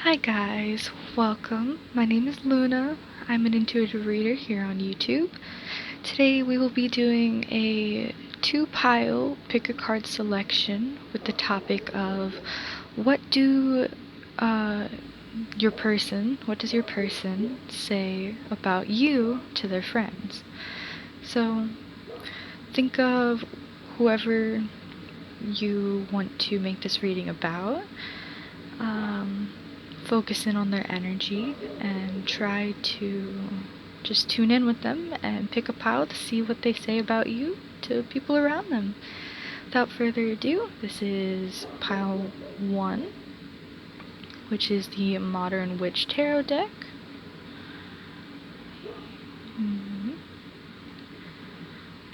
Hi guys, welcome. My name is Luna. I'm an intuitive reader here on YouTube. Today we will be doing a two-pile pick-a-card selection with the topic of what does your person say about you to their friends? So think of whoever you want to make this reading about. Focus in on their energy and try to just tune in with them and pick a pile to see what they say about you to people around them. Without further ado, this is pile 1, which is the Modern Witch Tarot deck.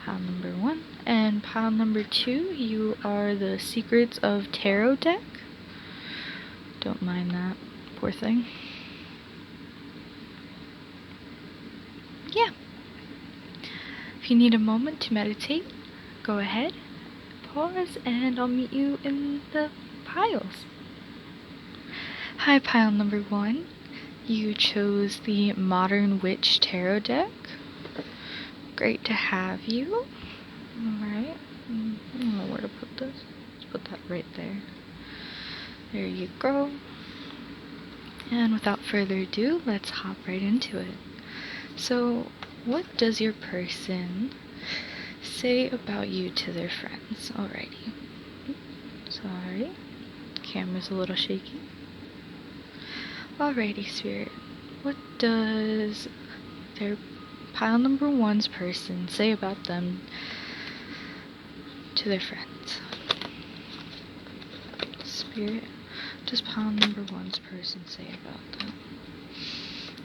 Pile number 1. And pile number 2, you are the Secrets of Tarot deck. Don't mind that. Poor thing. Yeah. If you need a moment to meditate, go ahead, pause, and I'll meet you in the piles. Hi, pile number 1. You chose the Modern Witch Tarot deck. Great to have you. Alright. I don't know where to put this. Let's put that right there. There you go. And without further ado, let's hop right into it. So, what does your person say about you to their friends? Alrighty. Sorry. Camera's a little shaky. Alrighty, Spirit. What does their pile number 1's person say about them to their friends? Spirit, what does pile number 1's person say about them?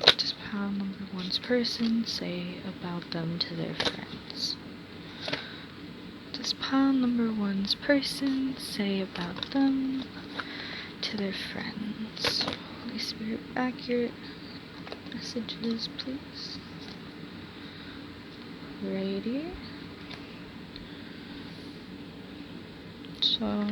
What does pile number 1's person say about them to their friends? What does pile number 1's person say about them to their friends? Holy Spirit, accurate messages, please. Righty. So,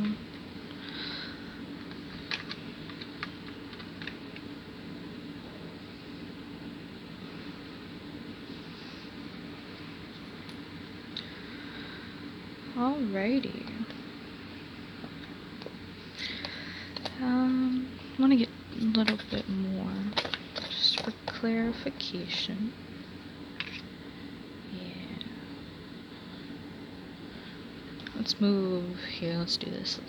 alrighty. I want to get a little bit more, just for clarification. Yeah. Let's move here. Let's do this.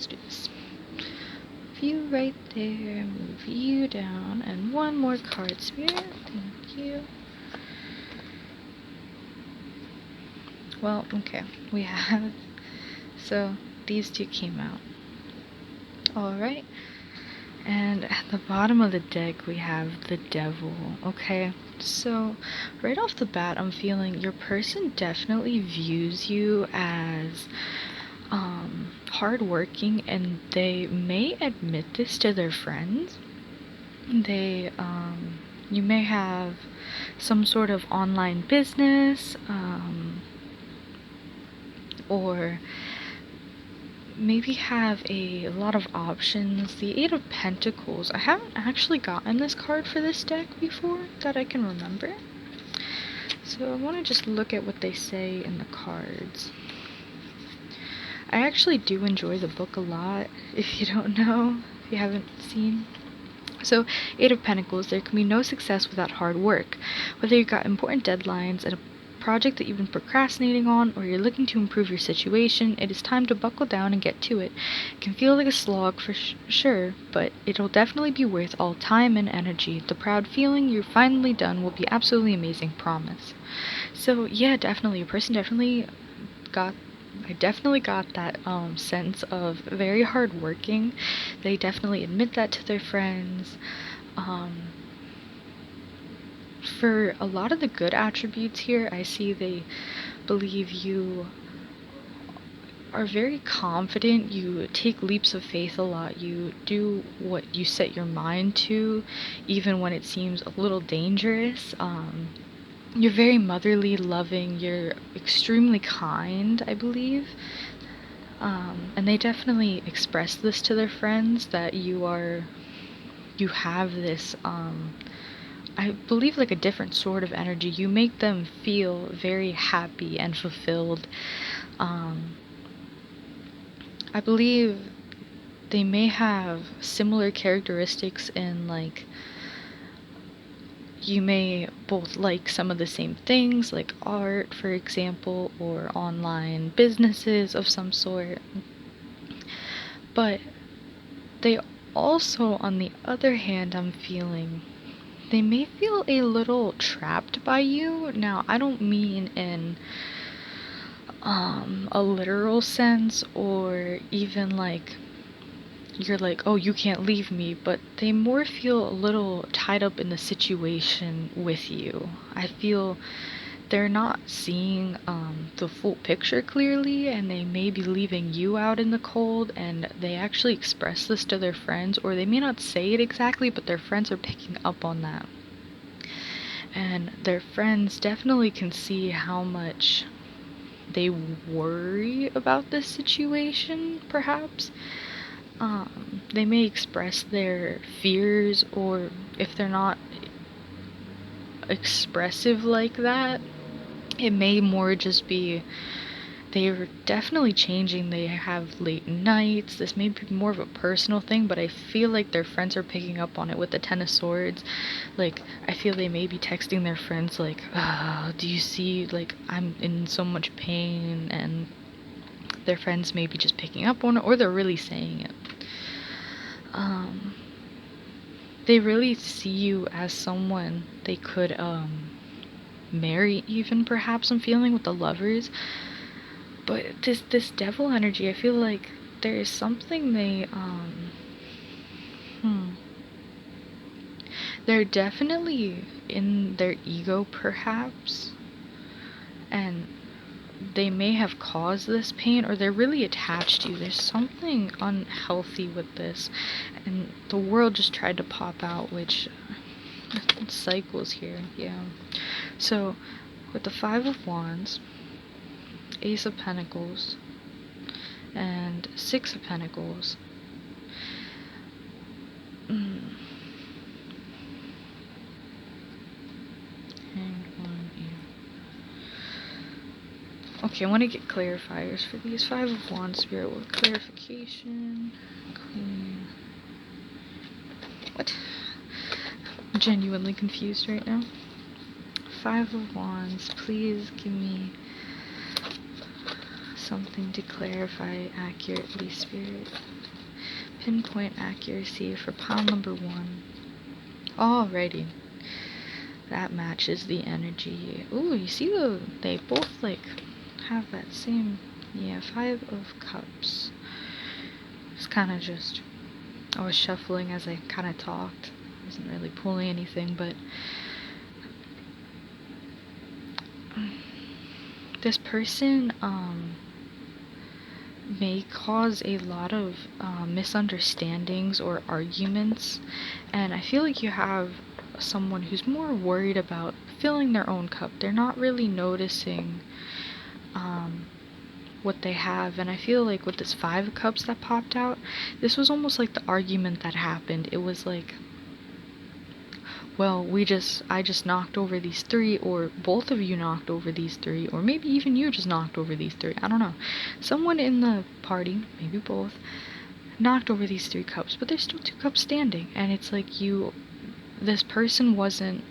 You right there. Move you down, and one more card, Spirit. Thank you. Well, okay. We have. So these two came out. Alright. And at the bottom of the deck, we have the Devil. Okay, so right off the bat, I'm feeling your person definitely views you as hardworking, and they may admit this to their friends. You may have some sort of online business, or maybe have a lot of options. The Eight of Pentacles. I haven't actually gotten this card for this deck before that I can remember. So I want to just look at what they say in the cards. I actually do enjoy the book a lot, if you don't know, if you haven't seen. So, Eight of Pentacles, there can be no success without hard work. Whether you've got important deadlines and a project that you've been procrastinating on, or you're looking to improve your situation, it is time to buckle down and get to it. It can feel like a slog for sure, but it'll definitely be worth all time and energy. The proud feeling you're finally done will be absolutely amazing, promise. So yeah, definitely, a person definitely got I definitely got that sense of very hardworking. They definitely admit that to their friends. For a lot of the good attributes here, I see they believe you are very confident, you take leaps of faith a lot, you do what you set your mind to, even when it seems a little dangerous. You're very motherly, loving, you're extremely kind, I believe. And they definitely express this to their friends, that you are you have this, I believe, like a different sort of energy. You make them feel very happy and fulfilled. Um, I believe they may have similar characteristics in, like, you may both like some of the same things, like art, for example, or online businesses of some sort. But they also, on the other hand, I'm feeling they may feel a little trapped by you. Now, I don't mean in a literal sense, or even like you're like, oh, you can't leave me, but they more feel a little tied up in the situation with you. I feel they're not seeing the full picture clearly, and they may be leaving you out in the cold, and they actually express this to their friends, or they may not say it exactly, but their friends are picking up on that. And their friends definitely can see how much they worry about this situation, perhaps. They may express their fears, or if they're not expressive like that, it may more just be they're definitely changing. They have late nights. This may be more of a personal thing, but I feel like their friends are picking up on it with the Ten of Swords. Like, I feel they may be texting their friends, like, do you see, like, I'm in so much pain, and their friends may be just picking up on it, or they're really saying it. They really see you as someone they could, marry, even, perhaps, I'm feeling, with the Lovers. But this devil energy, I feel like there is something they, they're definitely in their ego, perhaps, and they may have caused this pain, or they're really attached to you. There's something unhealthy with this, and the world just tried to pop out, which cycles here, yeah. So, with the Five of Wands, Ace of Pentacles, and Six of Pentacles, okay, I want to get clarifiers for these. Five of Wands, Spirit, with clarification. Queen. What? I'm genuinely confused right now. Five of Wands, please give me something to clarify accurately, Spirit. Pinpoint accuracy for pile number 1. Alrighty. That matches the energy. Ooh, you see they both, like, have that same, yeah, Five of Cups. It's kind of just, I was shuffling as I kind of talked. I wasn't really pulling anything, but this person, may cause a lot of misunderstandings or arguments, and I feel like you have someone who's more worried about filling their own cup. They're not really noticing what they have, and I feel like with this Five of Cups that popped out, this was almost like the argument that happened. It was like, well, I just knocked over these 3, or both of you knocked over these 3, or maybe even you just knocked over these 3. I don't know. Someone in the party, maybe both, knocked over these 3 cups, but there's still 2 cups standing, and it's like this person wasn't,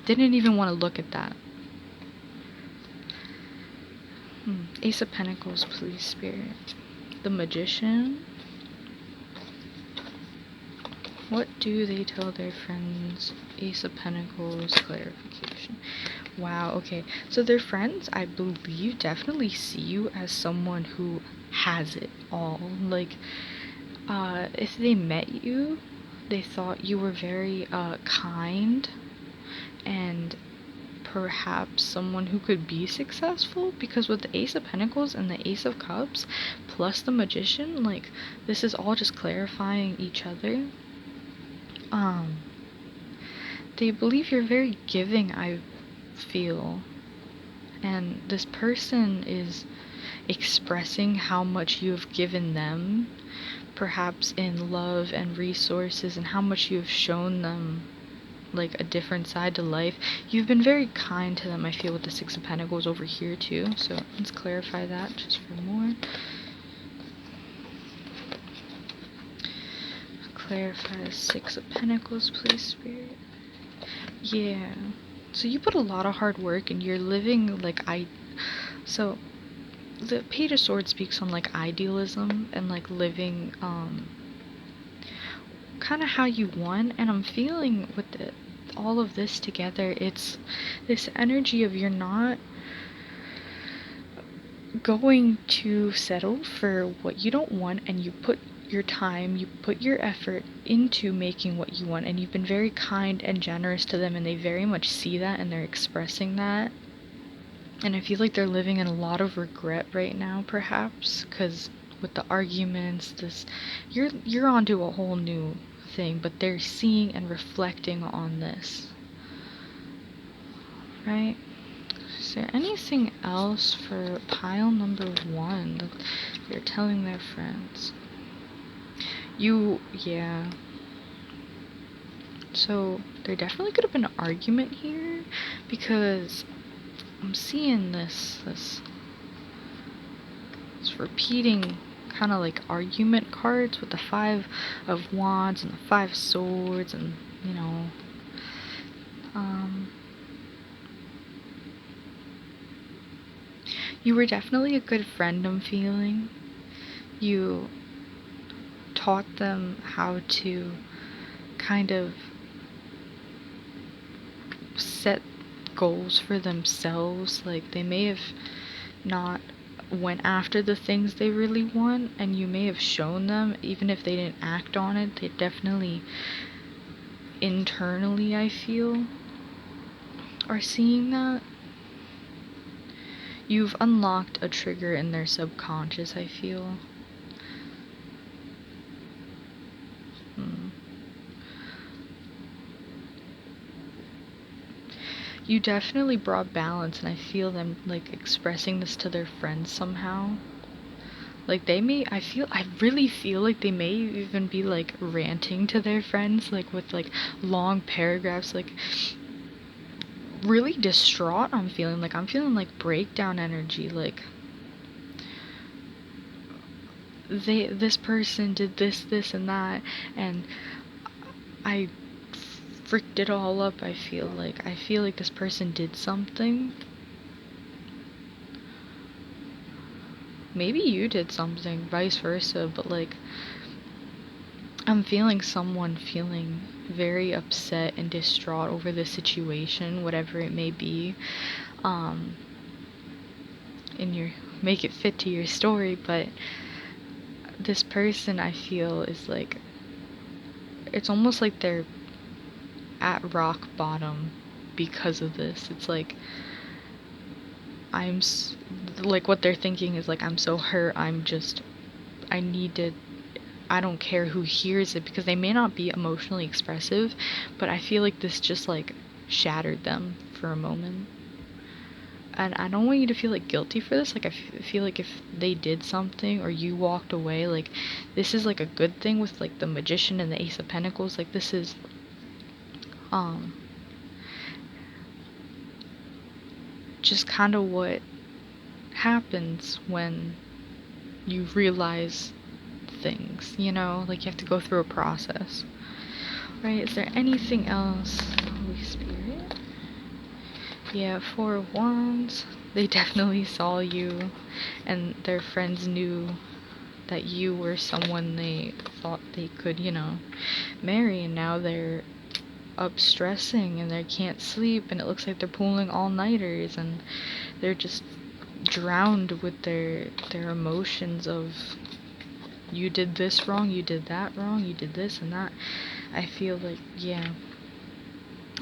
didn't even want to look at that. Ace of Pentacles, please, Spirit. The Magician. What do they tell their friends? Ace of Pentacles, clarification. Wow, okay. So their friends, I believe, definitely see you as someone who has it all. Like, if they met you, they thought you were very, kind, and perhaps someone who could be successful, because with the Ace of Pentacles and the Ace of Cups, plus the Magician, like, this is all just clarifying each other. They believe you're very giving, I feel, and this person is expressing how much you have given them. perhaps in love and resources and how much you've shown them like a different side to life. You've been very kind to them, I feel, with the Six of Pentacles over here too. So let's clarify that just for more. Clarify the Six of Pentacles, please, Spirit. Yeah. So you put a lot of hard work and you're living like so the Page of Swords speaks on like idealism and like living kind of how you want, and I'm feeling with all of this together, it's this energy of you're not going to settle for what you don't want, and you put your time, you put your effort into making what you want, and you've been very kind and generous to them, and they very much see that and they're expressing that. And I feel like they're living in a lot of regret right now, perhaps, because with the arguments, you're onto a whole new thing, but they're seeing and reflecting on this. Right? Is there anything else for pile number 1 that they're telling their friends? Yeah. So there definitely could have been an argument here, because I'm seeing this repeating kind of like argument cards with the Five of Wands and the Five of Swords, and you know, you were definitely a good friend, I'm feeling. You taught them how to kind of set goals for themselves. Like, they may have not went after the things they really want, and you may have shown them, even if they didn't act on it, they definitely internally, I feel, are seeing that. You've unlocked a trigger in their subconscious, I feel. You definitely brought balance, and I feel them like expressing this to their friends somehow. Like, I really feel like they may even be like ranting to their friends, like with like long paragraphs, like really distraught. I'm feeling like breakdown energy, like this person did this and that, and I fricked it all up. I feel like this person did something. Maybe you did something, vice versa, but like, I'm feeling someone feeling very upset and distraught over the situation, whatever it may be. In your make it fit to your story, but this person, I feel, is like, it's almost like they're at rock bottom because of this. It's like, like, what they're thinking is like, I'm so hurt, I don't care who hears it, because they may not be emotionally expressive, but I feel like this just like shattered them for a moment. And I don't want you to feel like guilty for this. Like, I feel like if they did something or you walked away, like, this is like a good thing with like the Magician and the Ace of Pentacles. Like, this is just kind of what happens when you realize things, you know? Like, you have to go through a process. Right? Is there anything else, Holy Spirit? Yeah, Four of Wands. They definitely saw you, and their friends knew that you were someone they thought they could, you know, marry, and now they're up stressing and they can't sleep, and it looks like they're pulling all-nighters, and they're just drowned with their emotions of, you did this wrong, you did that wrong, you did this and that. I feel like, yeah.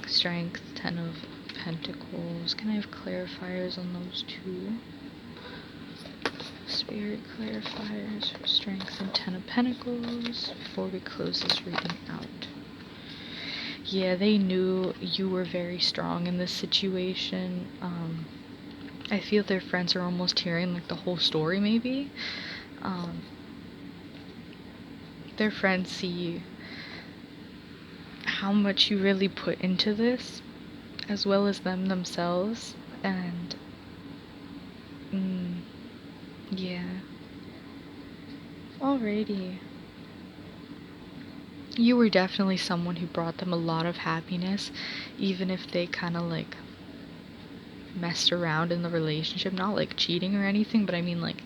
Strength, Ten of Pentacles. Can I have clarifiers on those two? Spirit clarifiers for Strength and Ten of Pentacles before we close this reading out. Yeah, they knew you were very strong in this situation. I feel their friends are almost hearing like the whole story, maybe. their friends see how much you really put into this, as well as them themselves, and yeah. Alrighty. You were definitely someone who brought them a lot of happiness, even if they kind of like messed around in the relationship. Not like cheating or anything, but I mean like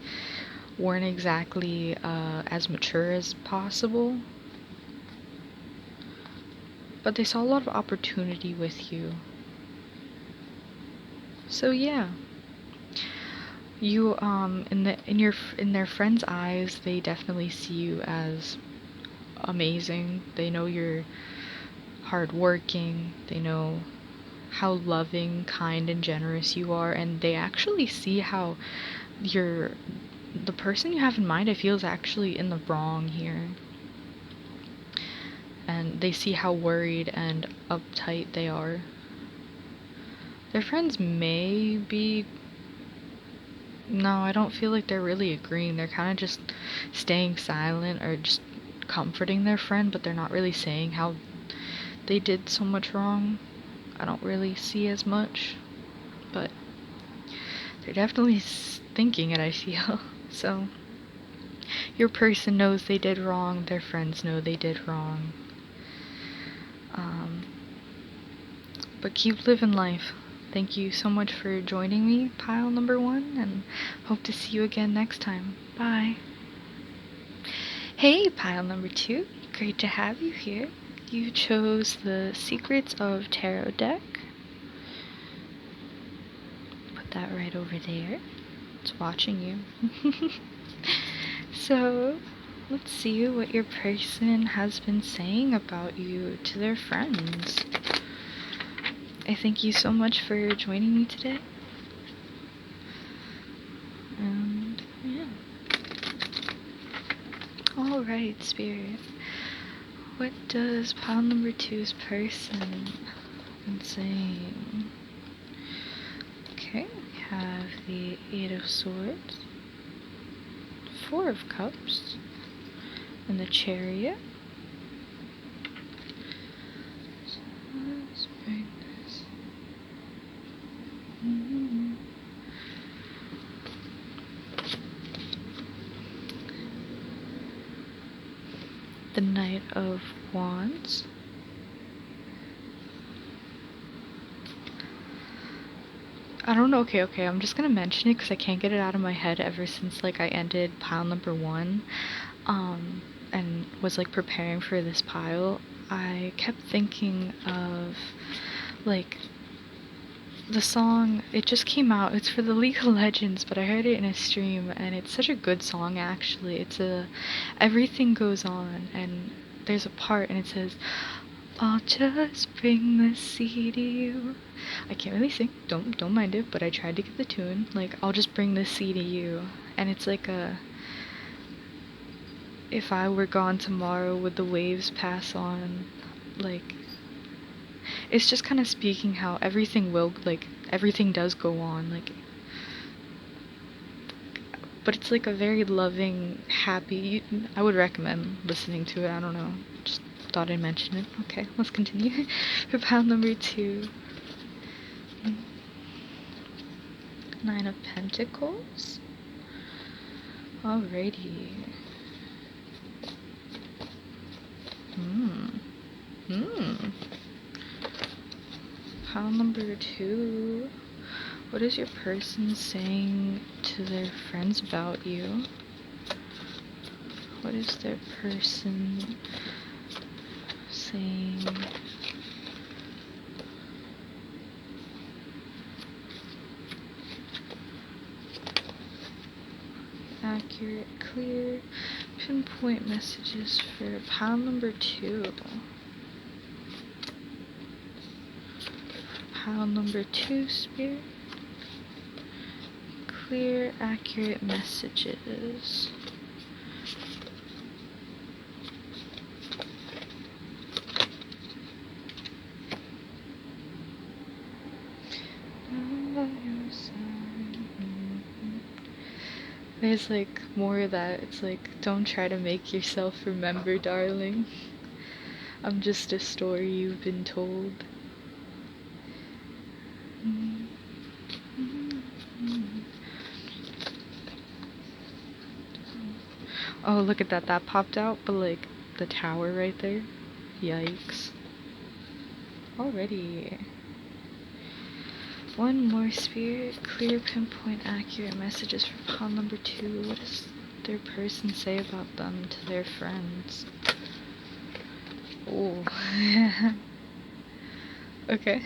weren't exactly as mature as possible. But they saw a lot of opportunity with you. So yeah. You in their friends' eyes, they definitely see you as amazing. They know you're hardworking. They know how loving, kind, and generous you are, and they actually see how the person you have in mind, I feel, is actually in the wrong here. And they see how worried and uptight they are. Their friends may be... No, I don't feel like they're really agreeing. They're kind of just staying silent or just comforting their friend, but they're not really saying how they did so much wrong. I don't really see as much, but they're definitely thinking it, I feel. So, your person knows they did wrong, their friends know they did wrong. But keep living life. Thank you so much for joining me, pile number 1, and hope to see you again next time. Bye. Hey, pile number 2. Great to have you here. You chose the Secrets of Tarot deck. Put that right over there. It's watching you. So, let's see what your person has been saying about you to their friends. I thank you so much for joining me today. And yeah. Alright, Spirit. What does pile number 2's person been saying? Okay, we have the 8 of Swords, 4 of Cups, and the Chariot. So let's bring this. The Knight of Wands. I don't know, okay, I'm just gonna mention it because I can't get it out of my head ever since, like, I ended pile number 1, and was, like, preparing for this pile. I kept thinking of, like, the song, it just came out, it's for the League of Legends, but I heard it in a stream, and it's such a good song, actually. It's Everything Goes On, and there's a part, and it says, I'll just bring the sea to you. I can't really sing, don't mind it, but I tried to get the tune, like, I'll just bring the sea to you, and it's like if I were gone tomorrow, would the waves pass on, like, it's just kind of speaking how everything does go on, like, but it's like a very loving, happy, I would recommend listening to it, I don't know, just thought I'd mention it. Okay, let's continue. For pile number 2. 9 of Pentacles. Alrighty. Pile number 2. What is your person saying to their friends about you? What is their person saying? Accurate, clear, pinpoint messages for pile number 2. Pile number 2, Spirit. Clear, accurate messages. There's like more of that. It's like, don't try to make yourself remember, darling. I'm just a story you've been told. Oh, look at that. That popped out, but like the tower right there. Yikes. Already. One more spirit. Clear, pinpoint, accurate messages for pawn number 2. What does their person say about them to their friends? Oh. Okay.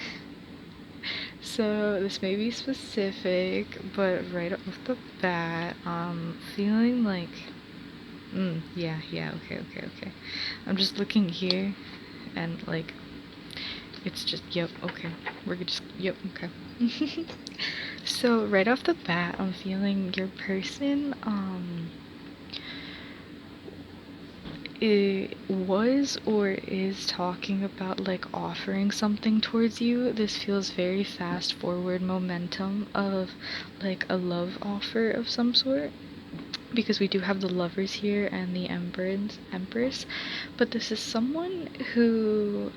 So this may be specific, but right off the bat, feeling like, yeah, okay. I'm just looking here, and like, it's just, yep, okay. We're just, yep, okay. So right off the bat, I'm feeling your person, it was or is talking about like offering something towards you. This feels very fast forward momentum of like a love offer of some sort, because we do have the lovers here and the empress, but this is someone who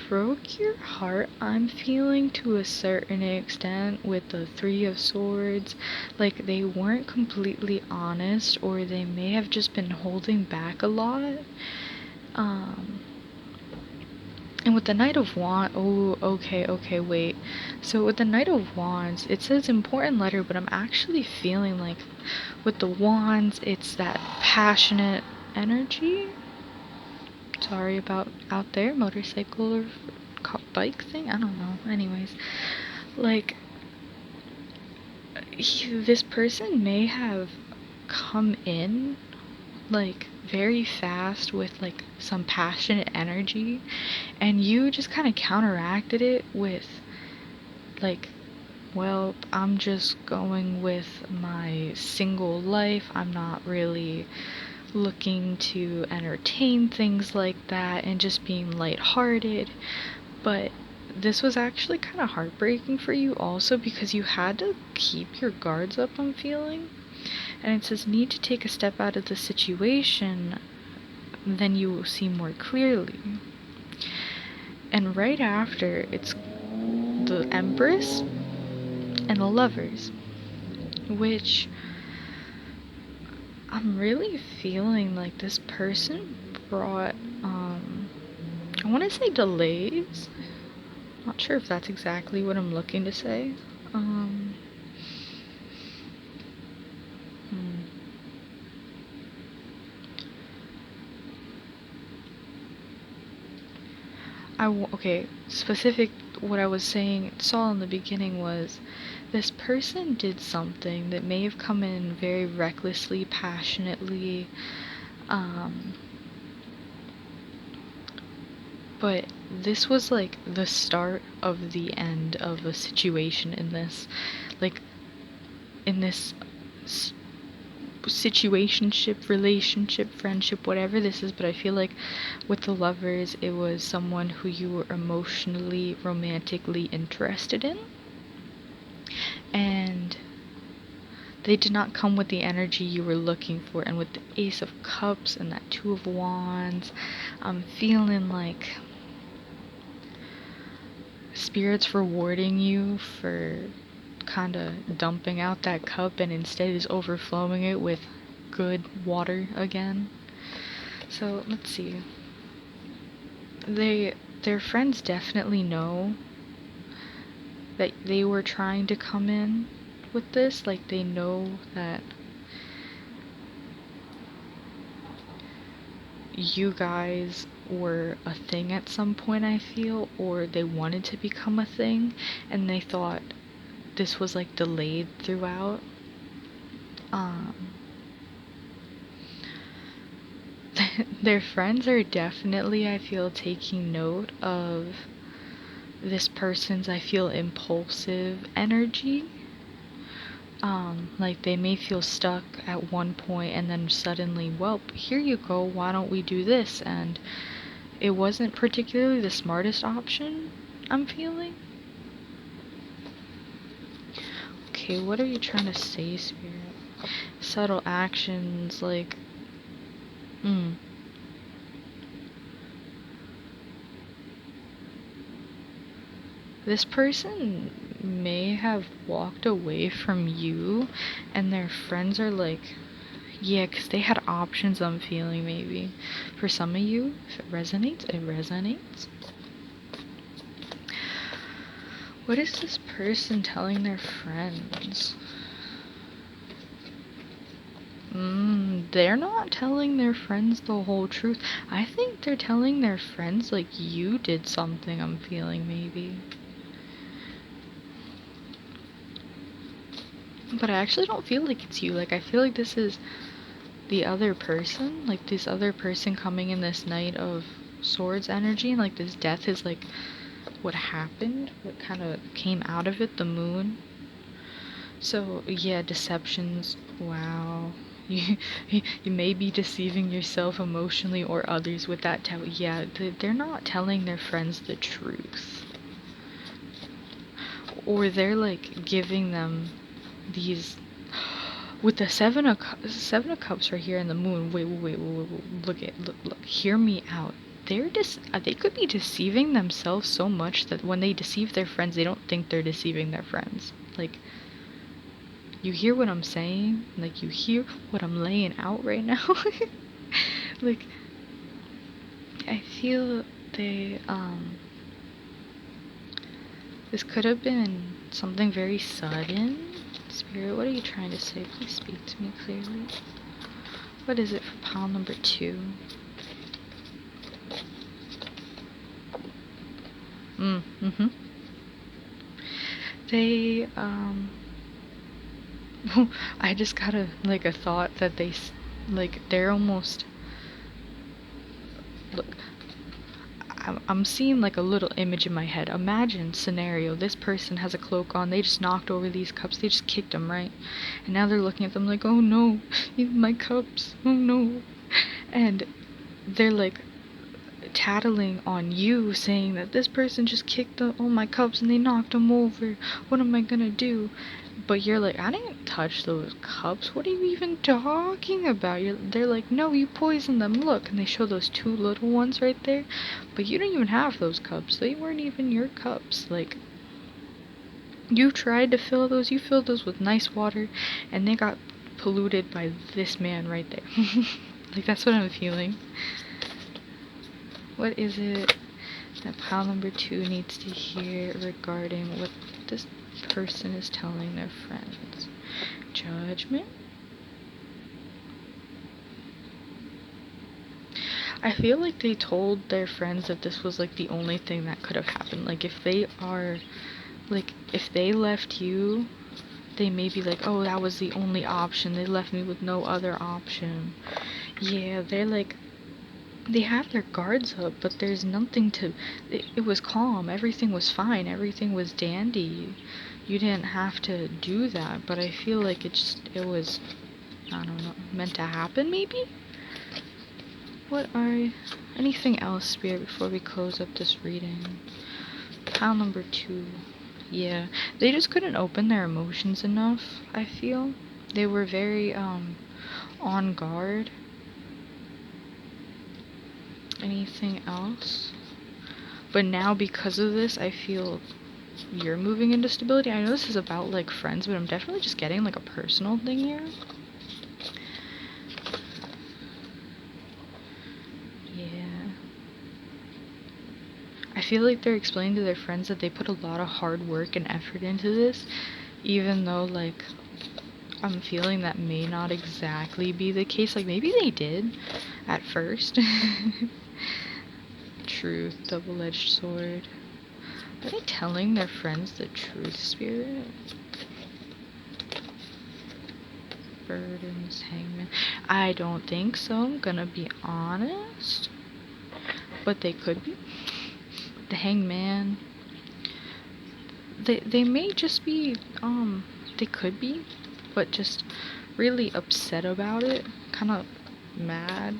broke your heart, I'm feeling, to a certain extent, with the Three of Swords. Like, they weren't completely honest, or they may have just been holding back a lot. And with the Knight of Wands, oh, okay, wait. So with the Knight of Wands, it says important letter, but I'm actually feeling like with the Wands, it's that passionate energy. Sorry about out there, motorcycle or bike thing, I don't know. Anyways, like, this person may have come in like very fast with like some passionate energy, and you just kind of counteracted it with like, well, I'm just going with my single life. I'm not really looking to entertain things like that, and just being lighthearted. But this was actually kind of heartbreaking for you also, because you had to keep your guards up, I'm feeling. And it says need to take a step out of the situation, then you will see more clearly. And right after, it's the Empress and the Lovers, which I'm really feeling like this person brought, I want to say delays. Not sure if that's exactly what I'm looking to say. Um, hmm. Okay, specific, what I was saying, saw in the beginning was this person did something that may have come in very recklessly, passionately, um, but this was like the start of the end of a situation in this, like, in this situationship, relationship, friendship, whatever this is. But I feel like with the Lovers, it was someone who you were emotionally, romantically interested in, and they did not come with the energy you were looking for. And with the Ace of Cups and that Two of Wands, I'm feeling like Spirit's rewarding you for kind of dumping out that cup, and instead is overflowing it with good water again. So let's see. Their friends definitely know that they were trying to come in with this. Like, they know that you guys were a thing at some point, I feel, or they wanted to become a thing, and they thought this was like delayed throughout. Um, their friends are definitely, I feel, taking note of this person's, I feel, impulsive energy. Like, they may feel stuck at one point, and then suddenly, well, here you go, why don't we do this? And it wasn't particularly the smartest option, I'm feeling. Okay, what are you trying to say, Spirit? Subtle actions, like... This person may have walked away from you, and their friends are like... Yeah, because they had options, I'm feeling, maybe. For some of you, if it resonates, it resonates. What is this person telling their friends? They're not telling their friends the whole truth. I think they're telling their friends, like, you did something, I'm feeling, maybe. But I actually don't feel like it's you. Like, I feel like this is the other person. Like, this other person coming in this Knight of Swords energy. And, like, this death is, like, what happened. What kind of came out of it. The moon. So, yeah, deceptions. Wow. You, you may be deceiving yourself emotionally or others with that. Yeah, they're not telling their friends the truth. Or they're, like, giving them these... With the seven of cups right here in the moon. Wait. Look. Hear me out. They could be deceiving themselves so much that when they deceive their friends, they don't think they're deceiving their friends. Like, you hear what I'm saying? Like, you hear what I'm laying out right now? Like, I feel they, this could have been something very sudden. Spirit, what are you trying to say? Please speak to me clearly. What is it for pile number 2? They, I just got a thought that they're almost... Look, I'm seeing like a little image in my head. Imagine scenario, this person has a cloak on, they just knocked over these cups, they just kicked them, right? And now they're looking at them like, oh no, my cups, oh no. And they're like tattling on you, saying that this person just kicked all my cups and they knocked them over. What am I gonna do? But you're like, I didn't touch those cups. What are you even talking about? They're like, no, you poisoned them. Look, and they show those 2 little ones right there. But you don't even have those cups. They weren't even your cups. Like, you tried to fill those. You filled those with nice water, and they got polluted by this man right there. Like, that's what I'm feeling. What is it that pile number 2 needs to hear regarding what this person is telling their friends? Judgment? I feel like they told their friends that this was like the only thing that could have happened. Like, if they left you, they may be like, oh, that was the only option. They left me with no other option. Yeah, they're like, they have their guards up, but there's nothing to... It was calm. Everything was fine. Everything was dandy. You didn't have to do that, but I feel like it was, I don't know, meant to happen, maybe? Anything else, Spirit, before we close up this reading? Pile number 2. Yeah, they just couldn't open their emotions enough, I feel. They were very, on guard. Anything else? But now, because of this, I feel you're moving into stability. I know this is about, like, friends, but I'm definitely just getting, like, a personal thing here. Yeah. I feel like they're explaining to their friends that they put a lot of hard work and effort into this, even though, like, I'm feeling that may not exactly be the case. Like, maybe they did at first. Truth, double-edged sword. Are they telling their friends the truth, Spirit? Burdens, hangman. I don't think so, I'm gonna be honest. But they could be. The hangman. They may just be, they could be, but just really upset about it. Kind of mad.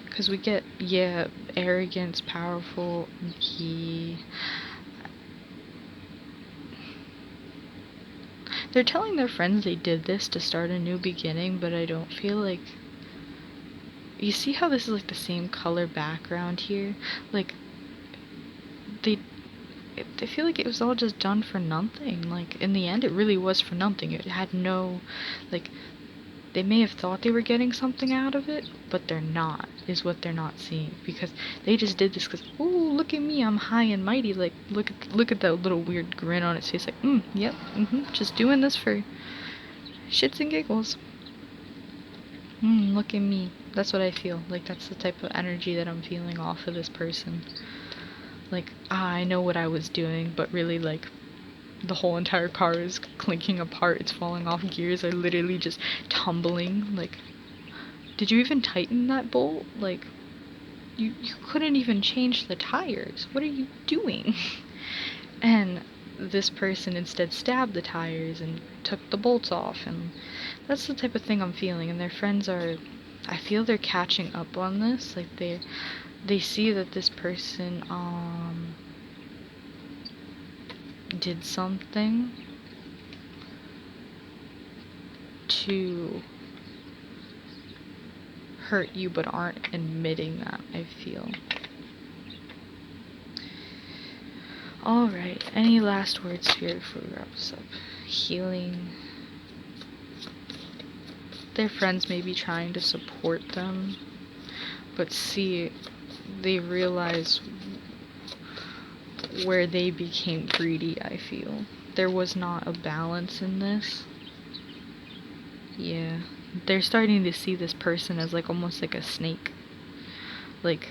Because we get, yeah, arrogance, powerful, They're telling their friends they did this to start a new beginning, but I don't feel like... You see how this is like the same color background here? Like, they I feel like it was all just done for nothing. Like, in the end, it really was for nothing. It had no, like, they may have thought they were getting something out of it, but they're not, is what they're not seeing. Because they just did this because, oh, look at me, I'm high and mighty. Like, look at that little weird grin on its face. Like, yep, just doing this for shits and giggles. Look at me. That's what I feel. Like, that's the type of energy that I'm feeling off of this person. Like, I know what I was doing, but really, like, the whole entire car is clinking apart. It's falling off. Gears are literally just tumbling. Like, did you even tighten that bolt? Like, you couldn't even change the tires. What are you doing? And this person instead stabbed the tires and took the bolts off, and that's the type of thing I'm feeling. And their friends are, I feel they're catching up on this. Like, they see that this person did something to hurt you, but aren't admitting that, I feel. Alright, any last words here before we wrap this up? Healing. Their friends may be trying to support them, but see, they realize where they became greedy, I feel. There was not a balance in this. Yeah. They're starting to see this person as like almost like a snake. Like,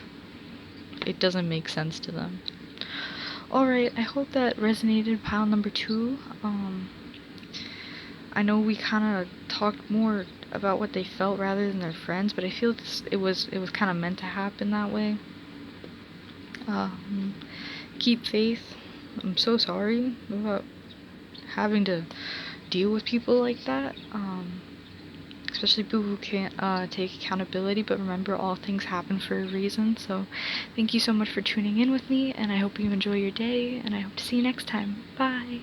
it doesn't make sense to them. Alright, I hope that resonated, pile number 2. I know we kind of talked more about what they felt rather than their friends, but I feel it was kind of meant to happen that way. Keep faith. I'm so sorry about having to deal with people like that. Especially people who can't take accountability, but remember, all things happen for a reason. So thank you so much for tuning in with me, and I hope you enjoy your day, and I hope to see you next time. Bye!